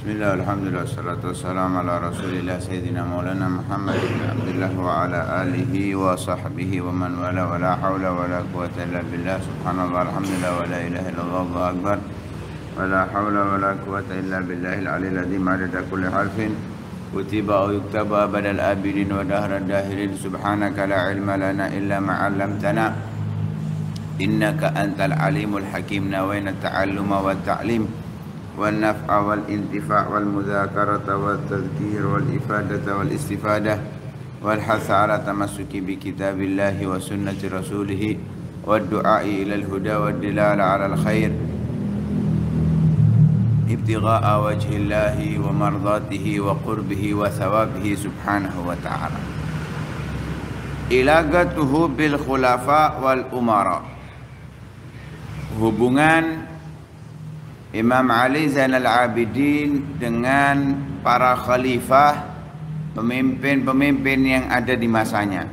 Bismillah, alhamdulillah, salatu wassalamu ala rasulillah Sayyidina Maulana Muhammad bin Abdullah wa ala alihi wa sahbihi wa man wala wa la hawla wa la quwata illa billah. Subhanallah, alhamdulillah, wa la ilaha illallah, Allahu akbar, wa la hawla wa la quwata illa billahil aliyil azim. Adada kulli harfin kutiba wa yuktaba badal abidin wa dahran dahirin. Subhanaka la ilma lana illa ma'allamtana innaka antal alimul hakim. Nawayna ta'alluma wa ta'lim والنفع والانتفاع والمذاكرة والتذكير والإفادة والاستفادة والحث على تمسك بكتاب الله وسنة رسوله والدعاء إلى الهدى والدلالة على الخير ابتغاء وجه الله ومرضاته وقربه وثوابه سبحانه وتعالى. إلاقته بالخلفاء والأمراء. Hubungan Imam Ali Zainal Abidin dengan para khalifah, pemimpin-pemimpin yang ada di masanya.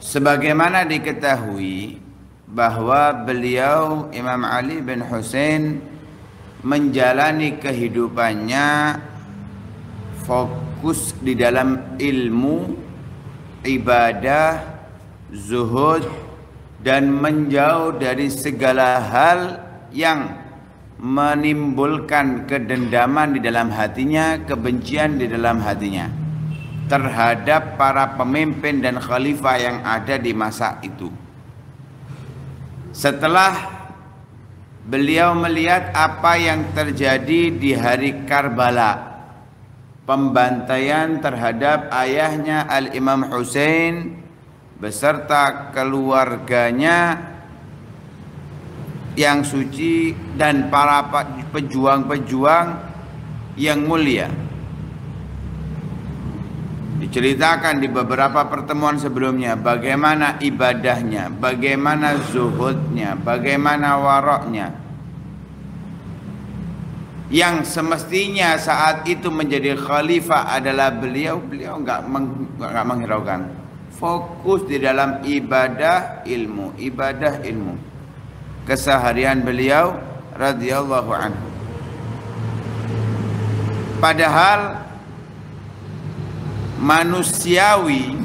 Sebagaimana diketahui bahwa beliau Imam Ali bin Husain menjalani kehidupannya fokus di dalam ilmu, ibadah, zuhud, dan menjauh dari segala hal yang menimbulkan kedendaman di dalam hatinya, kebencian di dalam hatinya terhadap para pemimpin dan khalifah yang ada di masa itu. Setelah beliau melihat apa yang terjadi di hari Karbala, pembantaian terhadap ayahnya Al-Imam Husain beserta keluarganya yang suci dan para pejuang-pejuang yang mulia. Diceritakan di beberapa pertemuan sebelumnya bagaimana ibadahnya, bagaimana zuhudnya, bagaimana waroknya, yang semestinya saat itu menjadi khalifah adalah beliau nggak menghiraukan. Fokus di dalam ibadah ilmu, keseharian beliau radhiyallahu anhu. Padahal manusiawi,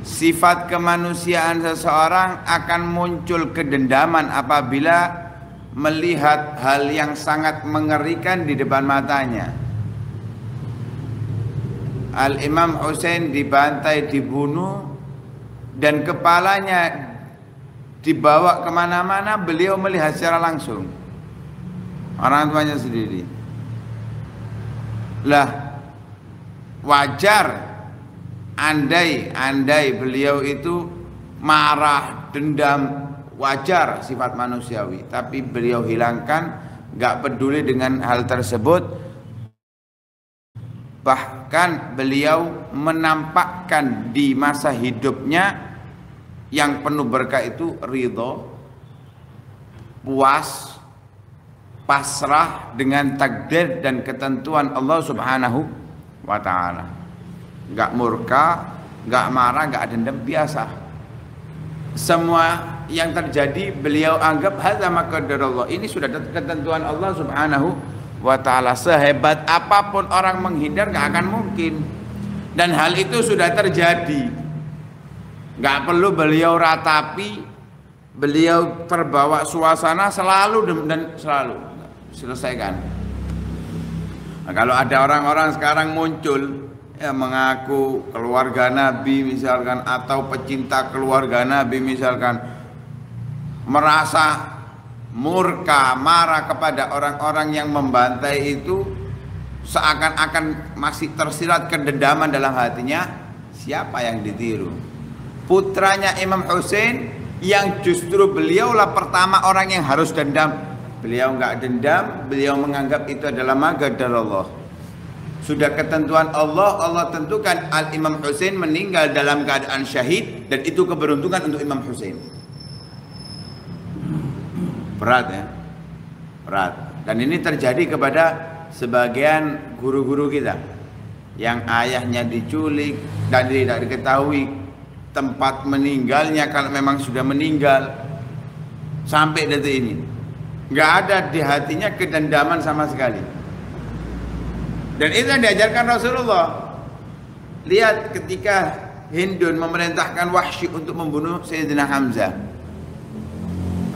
sifat kemanusiaan seseorang akan muncul kedendaman apabila melihat hal yang sangat mengerikan di depan matanya. Al-Imam Husain dibantai, dibunuh, dan kepalanya dibawa kemana-mana. Beliau melihat secara langsung orang tuanya sendiri. Lah, wajar andai beliau itu marah, dendam, wajar sifat manusiawi. Tapi beliau hilangkan, gak peduli dengan hal tersebut. Bahkan beliau menampakkan di masa hidupnya yang penuh berkah itu ridho, puas, pasrah dengan takdir dan ketentuan Allah Subhanahu wa ta'ala. Gak murka, gak marah, gak dendam, biasa. Semua yang terjadi beliau anggap hadza ma qadarallah. Ini sudah ketentuan Allah Subhanahu wa ta'ala. Sehebat apapun orang menghindar gak akan mungkin, dan hal itu sudah terjadi. Gak perlu beliau ratapi, beliau terbawa suasana selalu dan selalu selesaikan. Nah, kalau ada orang-orang sekarang muncul ya mengaku keluarga Nabi misalkan, atau pecinta keluarga Nabi misalkan, merasa murka, marah kepada orang-orang yang membantai itu, seakan-akan masih tersirat kedendaman dalam hatinya. Siapa yang ditiru? Putranya Imam Husain yang justru beliaulah pertama orang yang harus dendam. Beliau enggak dendam, beliau menganggap itu adalah magadar Allah. Sudah ketentuan Allah, Allah tentukan Al-Imam Husain meninggal dalam keadaan syahid, dan itu keberuntungan untuk Imam Husain. Berat ya, berat. Dan ini terjadi kepada sebagian guru-guru kita yang ayahnya diculik dan tidak diketahui tempat meninggalnya kalau memang sudah meninggal sampai detik ini. nggak ada di hatinya kedendaman sama sekali. Dan itu yang diajarkan Rasulullah. Lihat ketika Hindun memerintahkan Wahsy untuk membunuh Sayyidina Hamzah,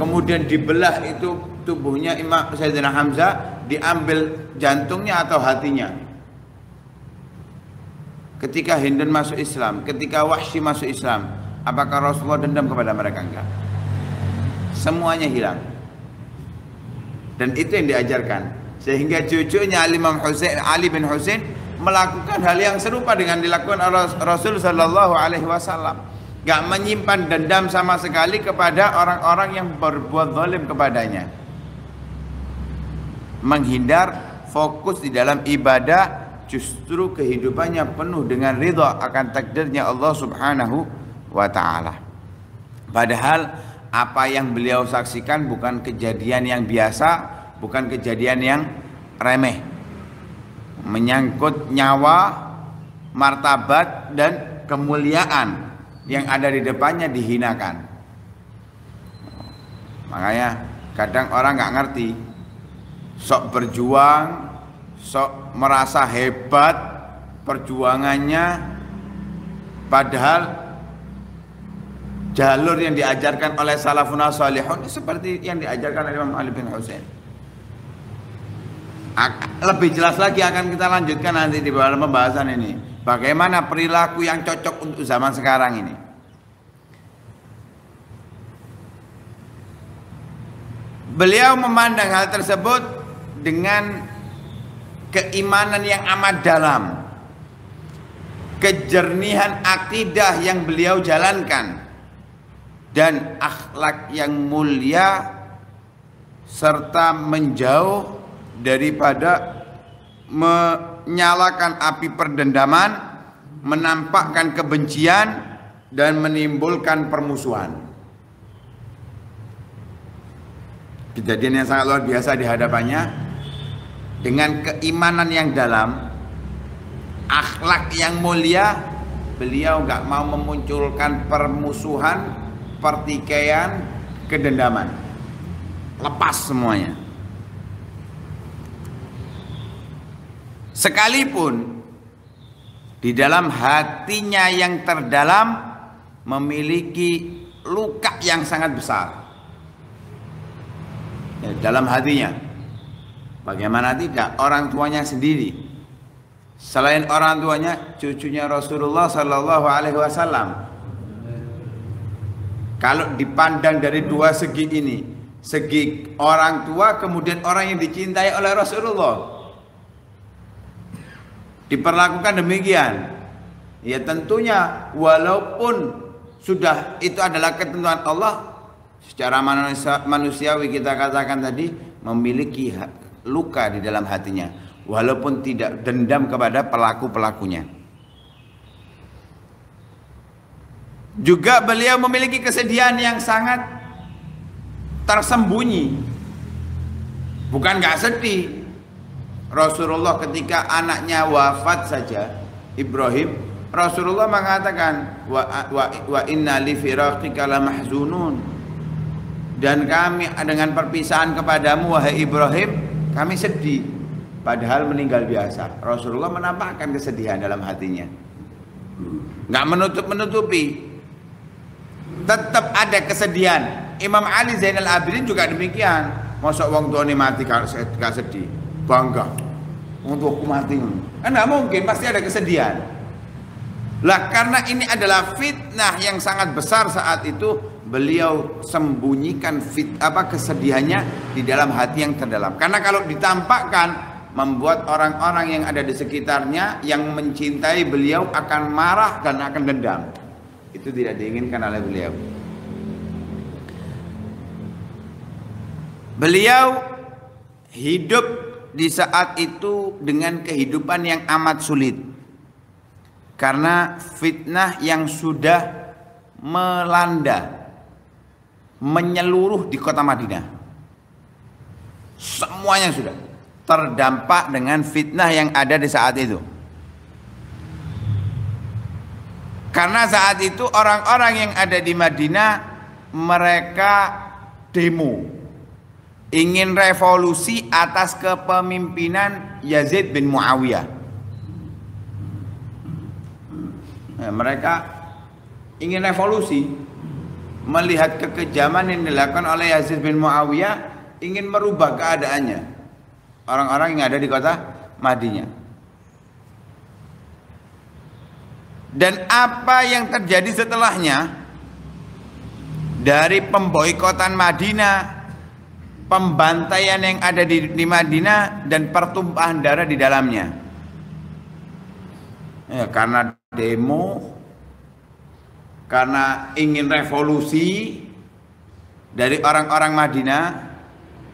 kemudian dibelah itu tubuhnya Imam Sayyidina Hamzah, diambil jantungnya atau hatinya. Ketika Hindun masuk Islam, ketika Wahsy masuk Islam, apakah Rasulullah dendam kepada mereka? Enggak. Semuanya hilang. Dan itu yang diajarkan. Sehingga cucunya Ali bin Husain melakukan hal yang serupa dengan dilakukan Rasul sallallahu alaihi wasallam. Enggak menyimpan dendam sama sekali kepada orang-orang yang berbuat zalim kepadanya. Menghindar, fokus di dalam ibadah, justru kehidupannya penuh dengan ridha akan takdirnya Allah Subhanahu wa taala. Padahal apa yang beliau saksikan bukan kejadian yang biasa, bukan kejadian yang remeh. Menyangkut nyawa, martabat dan kemuliaan yang ada di depannya dihinakan. Makanya kadang orang nggak ngerti, sok berjuang, sok merasa hebat perjuangannya, padahal jalur yang diajarkan oleh salafun salihun seperti yang diajarkan oleh Imam Ali bin Husain. Lebih jelas lagi akan kita lanjutkan nanti di dalam pembahasan ini, bagaimana perilaku yang cocok untuk zaman sekarang ini. Beliau memandang hal tersebut dengan keimanan yang amat dalam, kejernihan akidah yang beliau jalankan, dan akhlak yang mulia, serta menjauh daripada menyalakan api perdendaman, menampakkan kebencian, dan menimbulkan permusuhan. Kejadian yang sangat luar biasa di hadapannya. Dengan keimanan yang dalam, akhlak yang mulia, beliau nggak mau memunculkan permusuhan, pertikaian, kedendaman. Lepas semuanya. Sekalipun di dalam hatinya yang terdalam memiliki luka yang sangat besar. Ya, dalam hatinya. Bagaimana tidak, orang tuanya sendiri. Selain orang tuanya, cucunya Rasulullah sallallahu alaihi wasallam. Kalau dipandang dari dua segi ini, segi orang tua kemudian orang yang dicintai oleh Rasulullah, diperlakukan demikian, ya tentunya walaupun sudah itu adalah ketentuan Allah, secara manusiawi kita katakan tadi memiliki luka di dalam hatinya, walaupun tidak dendam kepada pelaku-pelakunya. Juga beliau memiliki kesedihan yang sangat tersembunyi, bukan gak sedih. Rasulullah ketika anaknya wafat saja, Ibrahim, Rasulullah mengatakan wa inna li firaqika lamahzunun, dan kami dengan perpisahan kepadamu wahai Ibrahim kami sedih. Padahal meninggal biasa. Rasulullah menampakkan kesedihan dalam hatinya, nggak menutup-menutupi, tetap ada kesedihan. Imam Ali Zainal Abidin juga demikian. Masa wong tuane mati kalau gak sedih, bangga untuk aku mati, kan nggak mungkin, pasti ada kesedihan. Lah karena ini adalah fitnah yang sangat besar saat itu, beliau sembunyikan kesedihannya di dalam hati yang terdalam. Karena kalau ditampakkan, membuat orang-orang yang ada di sekitarnya yang mencintai beliau akan marah dan akan dendam. Itu tidak diinginkan oleh beliau. Beliau hidup di saat itu dengan kehidupan yang amat sulit, karena fitnah yang sudah melanda menyeluruh di kota Madinah. Semuanya sudah terdampak dengan fitnah yang ada di saat itu. Karena saat itu orang-orang yang ada di Madinah mereka demo ingin revolusi atas kepemimpinan Yazid bin Muawiyah. Mereka ingin revolusi, melihat kekejaman yang dilakukan oleh Yazid bin Muawiyah, ingin merubah keadaannya orang-orang yang ada di kota Madinah. Dan apa yang terjadi setelahnya dari pemboikotan Madinah, pembantaian yang ada di Madinah, dan pertumpahan darah di dalamnya. Ya, karena demo, karena ingin revolusi dari orang-orang Madinah,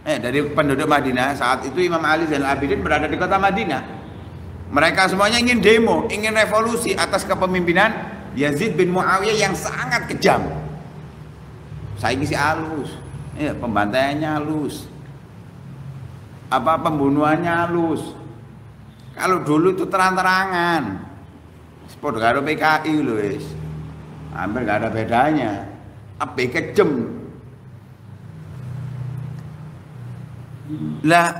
dari penduduk Madinah. Saat itu Imam Ali Zainal Abidin berada di kota Madinah. Mereka semuanya ingin demo, ingin revolusi atas kepemimpinan Yazid bin Muawiyah yang sangat kejam. Saiki si halus, pembantaiannya halus, pembunuhannya halus. Kalau dulu itu terang-terangan, sepuluh karo PKI loh, hampir gak ada bedanya. Apa kejem? Lah,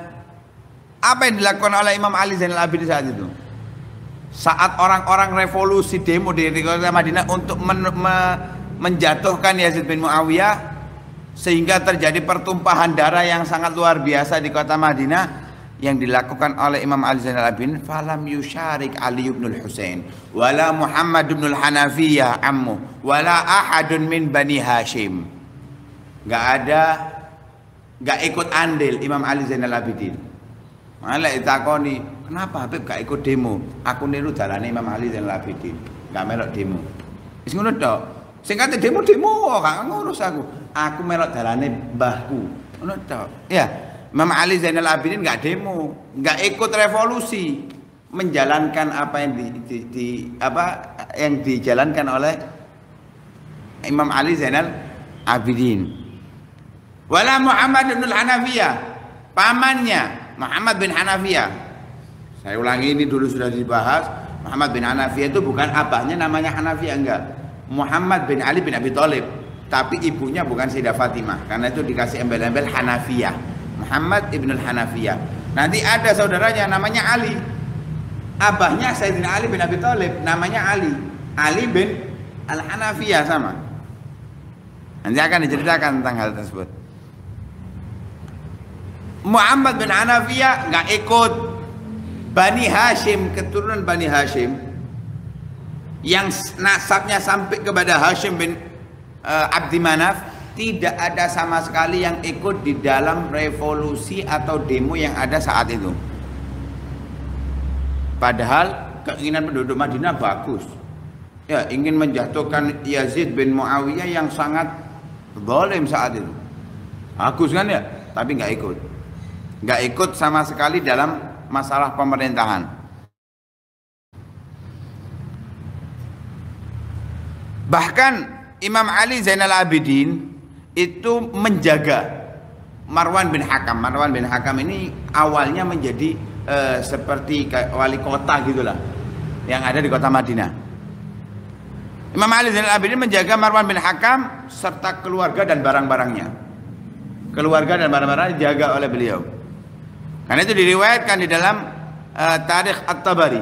apa yang dilakukan oleh Imam Ali Zainal Abidin saat itu? Saat orang-orang revolusi demo di kota Madinah untuk menjatuhkan Yazid bin Muawiyah, sehingga terjadi pertumpahan darah yang sangat luar biasa di kota Madinah, yang dilakukan oleh Imam Ali Zainal Abidin, falam yusharik Ali bin Husain wala Muhammad bin Hanafiyah ammu wala ahadun min Bani Hashim. Gak ikut andil Imam Ali Zainal Abidin. Malah ditakoni, kenapa Habib gak ikut demo? Aku niru dalane Imam Ali Zainal Abidin, gak melok demo. Wis ngono tok. Sing kate demo gak ngurus aku. Aku melok dalane mbahku. Ngono tok. Ya, Imam Ali Zainal Abidin gak demo, gak ikut revolusi, menjalankan apa yang yang dijalankan oleh Imam Ali Zainal Abidin. Wala Muhammad bin Hanafiyah, pamannya Muhammad bin Hanafiyah. Saya ulangi, ini dulu sudah dibahas. Muhammad bin Hanafiyah itu bukan abahnya namanya Hanafiyah, enggak. Muhammad bin Ali bin Abi Thalib, tapi ibunya bukan Sayyidah Fatimah, karena itu dikasih embel-embel Hanafiyah. Muhammad ibnul Hanafiyah. Nanti ada saudaranya namanya Ali. Abahnya Sayyidina Ali bin Abi Thalib, namanya Ali. Ali bin Al-Hanafiyah sama. Nanti akan diceritakan tentang hal tersebut. Muhammad bin Hanafiyah nggak ikut. Bani Hashim, keturunan Bani Hashim yang nasabnya sampai kepada Hashim bin Abdi Manaf, tidak ada sama sekali yang ikut di dalam revolusi atau demo yang ada saat itu. Padahal keinginan penduduk Madinah bagus, ya, ingin menjatuhkan Yazid bin Muawiyah yang sangat zalim saat itu. Bagus kan ya, tapi nggak ikut sama sekali dalam masalah pemerintahan. Bahkan Imam Ali Zainal Abidin itu menjaga Marwan bin Hakam. Marwan bin Hakam ini awalnya menjadi seperti wali kota gitulah, yang ada di kota Madinah. Imam Ali Zainal Abidin menjaga Marwan bin Hakam serta keluarga dan barang-barangnya. Keluarga dan barang-barangnya dijaga oleh beliau. Karena itu diriwayatkan di dalam Tarikh At-Tabari,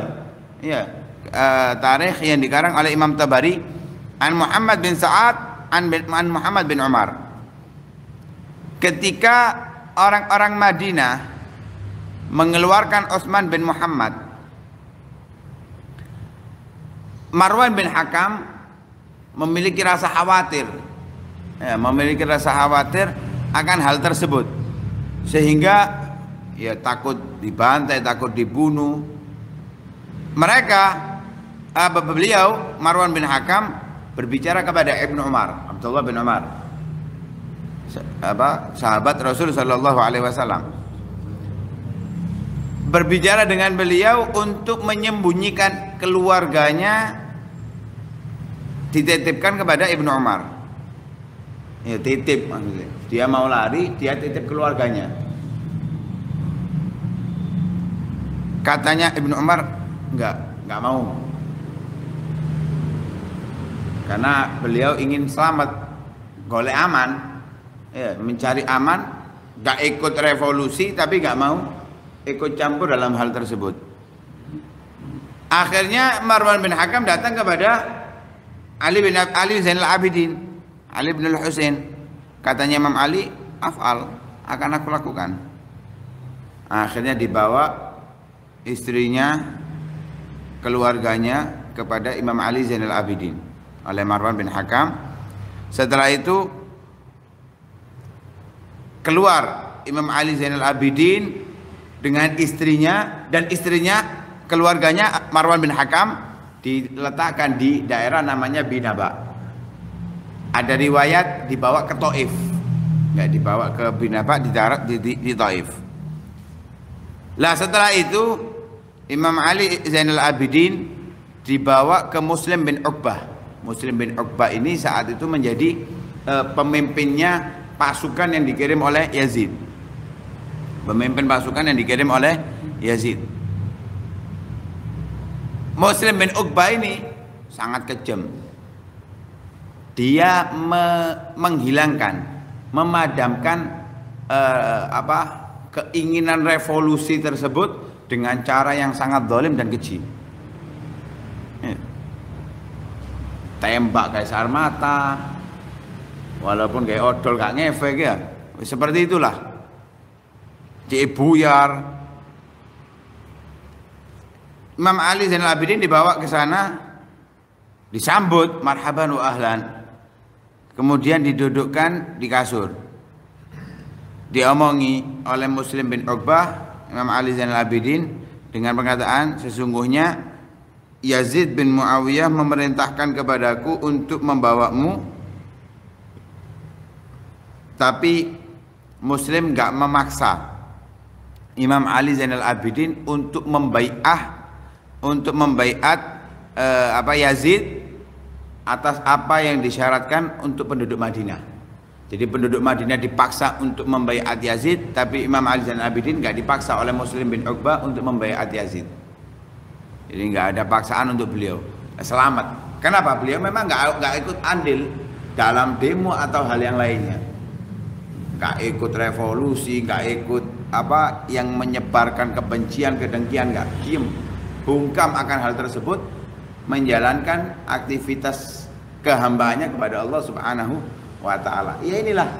ya, tarikh yang dikarang oleh Imam Tabari, an Muhammad bin Sa'ad an Muhammad bin Umar. Ketika orang-orang Madinah mengeluarkan Utsman bin Muhammad, Marwan bin Hakam memiliki rasa khawatir, akan hal tersebut, sehingga ya takut dibantai, takut dibunuh. Beliau Marwan bin Hakam berbicara kepada Ibnu Umar, Abdullah bin Umar, sahabat Rasul sallallahu alaihi wasallam, berbicara dengan beliau untuk menyembunyikan keluarganya, dititipkan kepada Ibnu Umar. Ya, titip maksudnya. Dia mau lari, dia titip keluarganya. Katanya Ibnu Umar enggak mau, karena beliau ingin selamat, golek aman, ya, mencari aman nggak ikut revolusi tapi nggak mau ikut campur dalam hal tersebut. Akhirnya Marwan bin Hakam datang kepada Ali Zainal Abidin, Ali bin Al-Husain. Katanya Imam Ali, af'al, akan aku lakukan. Akhirnya dibawa istrinya, keluarganya kepada Imam Ali Zainal Abidin oleh Marwan bin Hakam. Setelah itu keluar Imam Ali Zainal Abidin dengan istrinya, dan istrinya, keluarganya Marwan bin Hakam diletakkan di daerah namanya Binaba. Ada riwayat dibawa ke Taif, nggak dibawa ke Binaba, di Taif. Lah setelah itu Imam Ali Zainal Abidin dibawa ke Muslim bin Uqbah. Muslim bin Uqbah ini saat itu menjadi pemimpinnya pasukan yang dikirim oleh Yazid. Pemimpin pasukan yang dikirim oleh Yazid. Muslim bin Uqbah ini sangat kejam. Dia menghilangkan, memadamkan keinginan revolusi tersebut dengan cara yang sangat zalim dan keji. Tembak Kaisar Mata, walaupun kayak odol gak ngefek ya, seperti itulah. Buyar. Imam Ali Zainal Abidin dibawa ke sana, disambut marhaban wa ahlan, kemudian didudukkan di kasur, diomongi oleh Muslim bin Uqbah Imam Ali Zainal Abidin dengan perkataan, sesungguhnya Yazid bin Muawiyah memerintahkan kepadaku untuk membawamu, tapi Muslim gak memaksa Imam Ali Zainal Abidin untuk membaiat Yazid atas apa yang disyaratkan untuk penduduk Madinah. Jadi penduduk Madinah dipaksa untuk membaiat Yazid, tapi Imam Ali Zainal Abidin gak dipaksa oleh Muslim bin Uqbah untuk membaiat Yazid. Jadi nggak ada paksaan untuk beliau. Selamat. Kenapa? Beliau memang nggak ikut andil dalam demo atau hal yang lainnya. Nggak ikut revolusi, nggak ikut yang menyebarkan kebencian, kedengkian, nggak. Diem, bungkam akan hal tersebut, menjalankan aktivitas kehambaannya kepada Allah Subhanahu wa Ta'ala. Ya inilah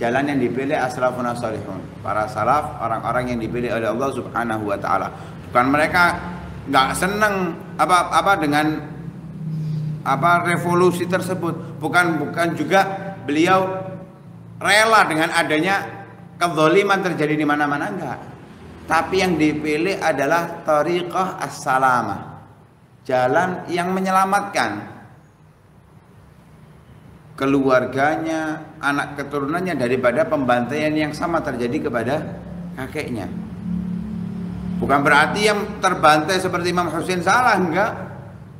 jalan yang dipilih as-salafun as-salihun, para salaf, orang-orang yang dipilih oleh Allah Subhanahu wa Ta'ala. Bukan mereka nggak senang dengan revolusi tersebut, bukan juga beliau rela dengan adanya kezaliman terjadi di mana-mana, enggak. Tapi yang dipilih adalah thariqah as-salamah, jalan yang menyelamatkan keluarganya, anak keturunannya daripada pembantaian yang sama terjadi kepada kakeknya. Bukan berarti yang terbantai seperti Imam Husain salah, enggak.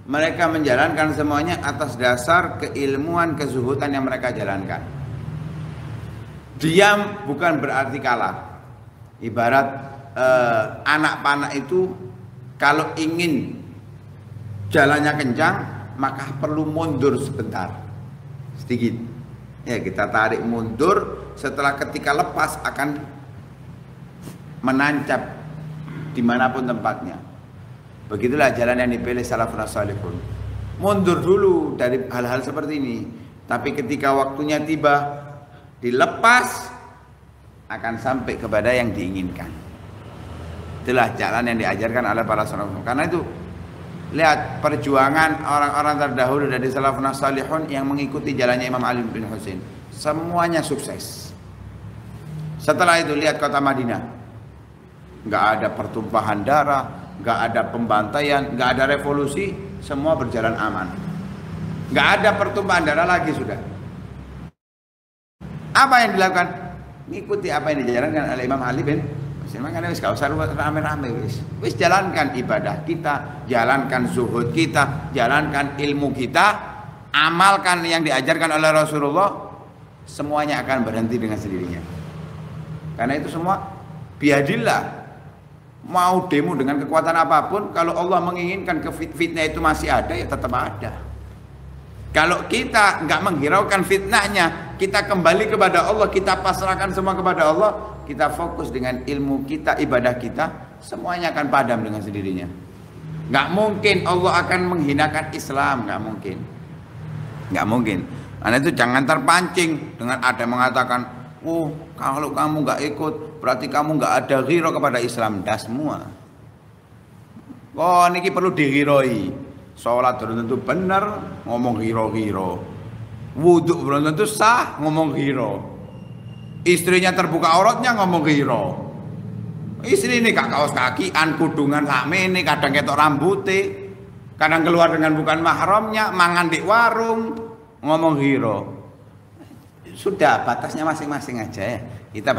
Mereka menjalankan semuanya atas dasar keilmuan, kezuhudan yang mereka jalankan. Diam bukan berarti kalah. Ibarat anak panah itu kalau ingin jalannya kencang, maka perlu mundur sebentar, sedikit. Ya, kita tarik mundur, setelah ketika lepas akan menancap dimanapun tempatnya. Begitulah jalan yang dipilih salafun as-salihun. Mundur dulu dari hal-hal seperti ini, tapi ketika waktunya tiba, dilepas, akan sampai kepada yang diinginkan. Itulah jalan yang diajarkan oleh para salafun. Karena itu lihat perjuangan orang-orang terdahulu dari salafun as-salihun yang mengikuti jalannya Imam Ali bin Husain, semuanya sukses. Setelah itu lihat kota Madinah, nggak ada pertumpahan darah, nggak ada pembantaian, nggak ada revolusi, semua berjalan aman. Nggak ada pertumpahan darah lagi sudah. Apa yang dilakukan? Mengikuti apa yang dijalankan oleh Imam Ali bin Husain. Makanya wis gak usah rame-rame, wis jalankan ibadah kita, jalankan zuhud kita, jalankan ilmu kita, amalkan yang diajarkan oleh Rasulullah, semuanya akan berhenti dengan sendirinya. Karena itu semua biadillah. Mau demo dengan kekuatan apapun, kalau Allah menginginkan fitnah itu masih ada, ya tetap ada. Kalau kita nggak menghiraukan fitnahnya, kita kembali kepada Allah, kita pasrahkan semua kepada Allah, kita fokus dengan ilmu kita, ibadah kita, semuanya akan padam dengan sendirinya. Nggak mungkin Allah akan menghinakan Islam, nggak mungkin. Nggak mungkin. Karena itu jangan terpancing dengan ada mengatakan, oh kalau kamu nggak ikut berarti kamu nggak ada ghiro kepada Islam. Dah semua. Oh niki perlu dihiroi. Sholat belum tentu benar ngomong ghiro-ghiro. Wudhu belum tentu sah ngomong ghiro. Istrinya terbuka auratnya ngomong ghiro. Istri ini gak kaos kakian, kudungan lame ini, kadang ketok rambutnya, kadang keluar dengan bukan mahramnya, mangan di warung, ngomong hero. Sudah batasnya masing-masing aja ya. Kita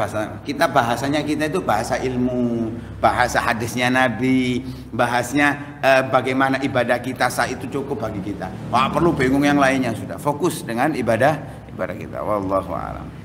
bahasanya kita itu bahasa ilmu, bahasa hadisnya Nabi, bahasnya bagaimana ibadah kita saat itu cukup bagi kita. Wah perlu bingung yang lainnya, sudah fokus dengan ibadah kita. Wallahu a'lam.